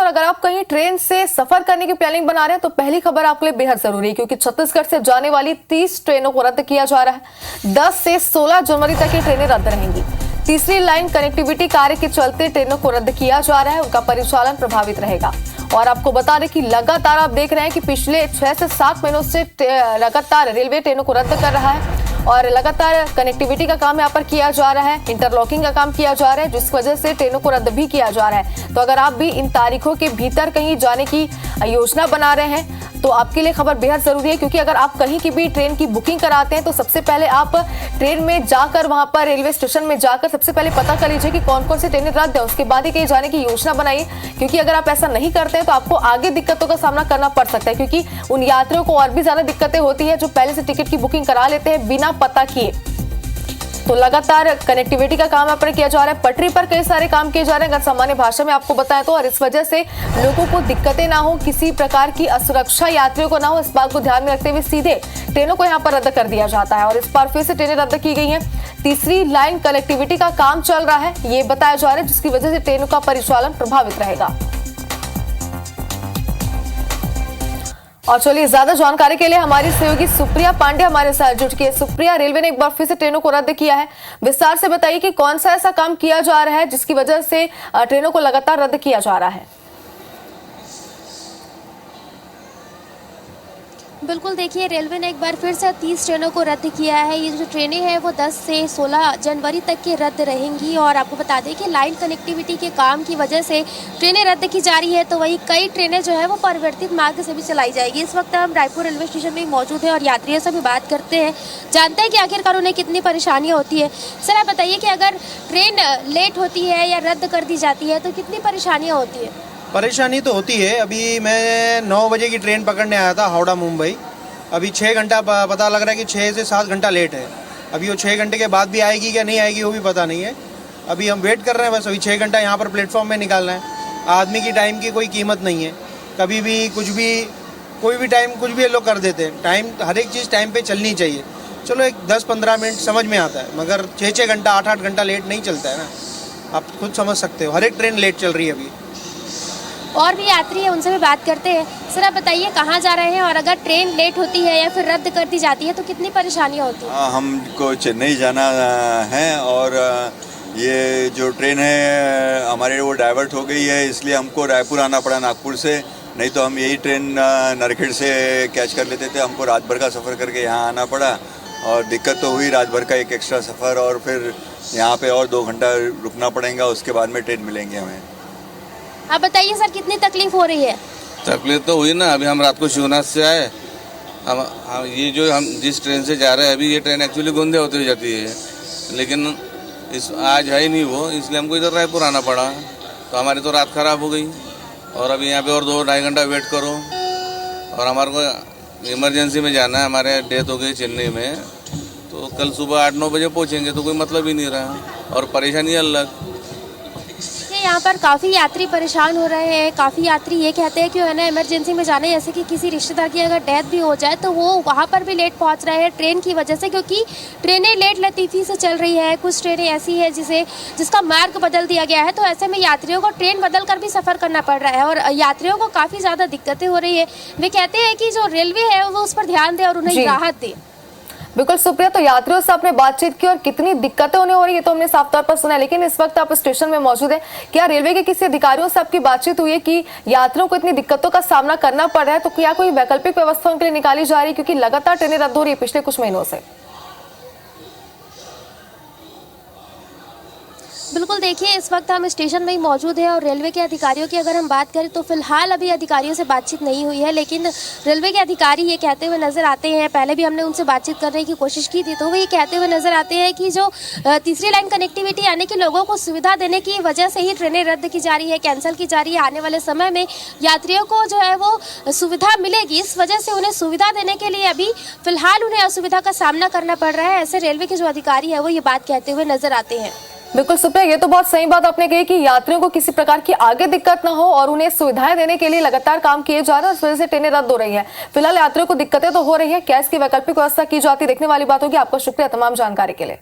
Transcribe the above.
और अगर आप कहीं ट्रेन से सफर करने की प्लानिंग बना रहे हैं तो पहली खबर आपके लिए बेहद जरूरी है, क्योंकि छत्तीसगढ़ से जाने वाली 30 ट्रेनों को रद्द किया जा रहा है। 10 से 16 जनवरी तक ये ट्रेनें रद्द रहेंगी। तीसरी लाइन कनेक्टिविटी कार्य के चलते ट्रेनों को रद्द किया जा रहा है, उनका परिचालन प्रभावित रहेगा। और आपको बता दें कि लगातार आप देख रहे हैं कि पिछले 6 से 7 महीनों से लगातार रेलवे ट्रेनों को रद्द कर रहा है और लगातार कनेक्टिविटी का काम यहाँ पर किया जा रहा है, इंटरलॉकिंग का काम किया जा रहा है, जिस वजह से ट्रेनों को रद्द भी किया जा रहा है। तो अगर आप भी इन तारीखों के भीतर कहीं जाने की योजना बना रहे हैं तो आपके लिए खबर बेहद जरूरी है, क्योंकि अगर आप कहीं की भी ट्रेन की बुकिंग कराते हैं तो सबसे पहले आप ट्रेन में जाकर वहां पर रेलवे स्टेशन में जाकर सबसे पहले पता कर लीजिए कि कौन कौन सी ट्रेनें रद्द है, उसके बाद ही कहीं जाने की योजना बनाइए। क्योंकि अगर आप ऐसा नहीं करते हैं तो आपको आगे दिक्कतों का सामना करना पड़ सकता है, क्योंकि उन यात्रियों को और भी ज्यादा दिक्कतें होती है जो पहले से टिकट की बुकिंग करा लेते हैं बिना पता किए। तो लगातार कनेक्टिविटी का काम यहाँ पर किया जा रहा है, पटरी पर कई सारे काम किए जा रहे हैं, अगर सामान्य भाषा में आपको बताएं तो। और इस वजह से लोगों को दिक्कतें ना हो, किसी प्रकार की असुरक्षा यात्रियों को ना हो, इस बात को ध्यान में रखते हुए सीधे ट्रेनों को यहाँ पर रद्द कर दिया जाता है। और इस बार फिर से ट्रेनें रद्द की गई हैं। तीसरी लाइन कनेक्टिविटी का काम चल रहा है, ये बताया जा रहा है, जिसकी वजह से ट्रेनों का परिचालन प्रभावित रहेगा। और चलिए ज्यादा जानकारी के लिए हमारी सहयोगी सुप्रिया पांडे हमारे साथ जुट गई। सुप्रिया, रेलवे ने एक बार फिर से ट्रेनों को रद्द किया है, विस्तार से बताइए कि कौन सा ऐसा काम किया जा रहा है जिसकी वजह से ट्रेनों को लगातार रद्द किया जा रहा है। बिल्कुल, देखिए रेलवे ने एक बार फिर से 30 ट्रेनों को रद्द किया है। ये जो ट्रेनें हैं वो 10 से 16 जनवरी तक के रद्द रहेंगी। और आपको बता दें कि लाइन कनेक्टिविटी के काम की वजह से ट्रेनें रद्द की जा रही है, तो वहीं कई ट्रेनें जो है वो परिवर्तित मार्ग से भी चलाई जाएगी। इस वक्त हम रायपुर रेलवे स्टेशन में मौजूद हैं और यात्रियों से भी बात करते हैं, जानते हैं कि आखिरकार उन्हें कितनी परेशानियाँ होती है। सर, आप बताइए कि अगर ट्रेन लेट होती है या रद्द कर दी जाती है तो कितनी परेशानियाँ होती है? परेशानी तो होती है। अभी मैं 9 बजे की ट्रेन पकड़ने आया था हावड़ा मुंबई, अभी 6 घंटा पता लग रहा है कि 6 से 7 घंटा लेट है। अभी वो 6 घंटे के बाद भी आएगी क्या नहीं आएगी वो भी पता नहीं है। अभी हम वेट कर रहे हैं, बस अभी 6 घंटा यहाँ पर प्लेटफॉर्म में निकालना है। आदमी की टाइम की कोई कीमत नहीं है, कभी भी कुछ भी कोई भी टाइम कुछ भी ये लोग कर देते हैं। टाइम, हर एक चीज़ टाइम पर चलनी चाहिए। चलो एक 10-15 मिनट समझ में आता है, मगर 6-6 घंटा 8-8 घंटा लेट नहीं चलता है ना, आप खुद समझ सकते हो। हर एक ट्रेन लेट चल रही है अभी। और भी यात्री है, उनसे भी बात करते हैं। सर, आप बताइए कहाँ जा रहे हैं और अगर ट्रेन लेट होती है या फिर रद्द कर दी जाती है तो कितनी परेशानियाँ होती हैं? हमको चेन्नई जाना है और ये जो ट्रेन है हमारे वो डाइवर्ट हो गई है, इसलिए हमको रायपुर आना पड़ा नागपुर से। नहीं तो हम यही ट्रेन नरखेड़ से कैच कर लेते थे। हमको रात भर का सफ़र करके यहाँ आना पड़ा और दिक्कत तो हुई, रात भर का एक एक्स्ट्रा सफ़र और फिर यहाँ पे और 2 घंटा रुकना पड़ेगा, उसके बाद में ट्रेन मिलेंगे हमें। आप बताइए सर, कितनी तकलीफ हो रही है? तकलीफ तो हुई ना। अभी हम रात को शिवनाथ से आए, हम ये जो हम जिस ट्रेन से जा रहे हैं अभी, ये ट्रेन एक्चुअली गोंदिया होते हुए जाती है, लेकिन आज है ही नहीं वो, इसलिए हमको इधर रायपुर आना पड़ा। तो हमारी तो रात खराब हो गई और अभी यहाँ पे और 2-2.5 घंटा वेट करो। और हमारे को इमरजेंसी में जाना है, हमारे डेथ हो गई चेन्नई में, तो कल सुबह 8-9 बजे पहुँचेंगे, तो कोई मतलब ही नहीं रहा और परेशानी अलग। यहाँ पर काफ़ी यात्री परेशान हो रहे हैं। काफ़ी यात्री ये कहते हैं कि है ना इमरजेंसी में जाना है, जैसे कि किसी रिश्तेदार की अगर डेथ भी हो जाए तो वो वहाँ पर भी लेट पहुँच रहे हैं ट्रेन की वजह से, क्योंकि ट्रेनें लेट लतीफ़ी से चल रही है। कुछ ट्रेनें ऐसी है जिसका मार्ग बदल दिया गया है, तो ऐसे में यात्रियों को ट्रेन बदल कर भी सफ़र करना पड़ रहा है और यात्रियों को काफ़ी ज़्यादा दिक्कतें हो रही है। वे कहते हैं कि जो रेलवे है वो उस पर ध्यान दे और उन्हें राहत दे। बिल्कुल सुप्रिया, तो यात्रियों से आपने बातचीत की और कितनी दिक्कतें उन्हें हो रही है तो हमने साफ तौर पर सुना है, लेकिन इस वक्त आप स्टेशन में मौजूद हैं। क्या रेलवे के किसी अधिकारियों से आपकी बातचीत हुई है कि यात्रियों को इतनी दिक्कतों का सामना करना पड़ रहा है, तो क्या कोई वैकल्पिक व्यवस्था उनके लिए निकाली जा रही है, क्योंकि लगातार ट्रेनें रद्द हो रही है पिछले कुछ महीनों से? बिल्कुल, देखिए इस वक्त हम स्टेशन में ही मौजूद हैं और रेलवे के अधिकारियों की अगर हम बात करें तो फिलहाल अभी अधिकारियों से बातचीत नहीं हुई है, लेकिन रेलवे के अधिकारी ये कहते हुए नज़र आते हैं, पहले भी हमने उनसे बातचीत करने की कोशिश की थी, तो वो ये कहते हुए नज़र आते हैं कि जो तीसरी लाइन कनेक्टिविटी यानी कि लोगों को सुविधा देने की वजह से ही ट्रेनें रद्द की जा रही है, कैंसिल की जा रही है। आने वाले समय में यात्रियों को जो है वो सुविधा मिलेगी, इस वजह से उन्हें सुविधा देने के लिए अभी फिलहाल उन्हें असुविधा का सामना करना पड़ रहा है। ऐसे रेलवे के जो अधिकारी है वो ये बात कहते हुए नजर आते हैं। बिल्कुल सुप्रिया, ये तो बहुत सही बात आपने कही कि यात्रियों को किसी प्रकार की आगे दिक्कत ना हो और उन्हें सुविधाएं देने के लिए लगातार काम किए जा रहे हैं, इस वजह से ट्रेनें रद्द हो रही है। फिलहाल यात्रियों को दिक्कतें तो हो रही है, क्या इसकी वैकल्पिक व्यवस्था की जाती है, देखने वाली बात होगी। आपका शुक्रिया तमाम जानकारी के लिए।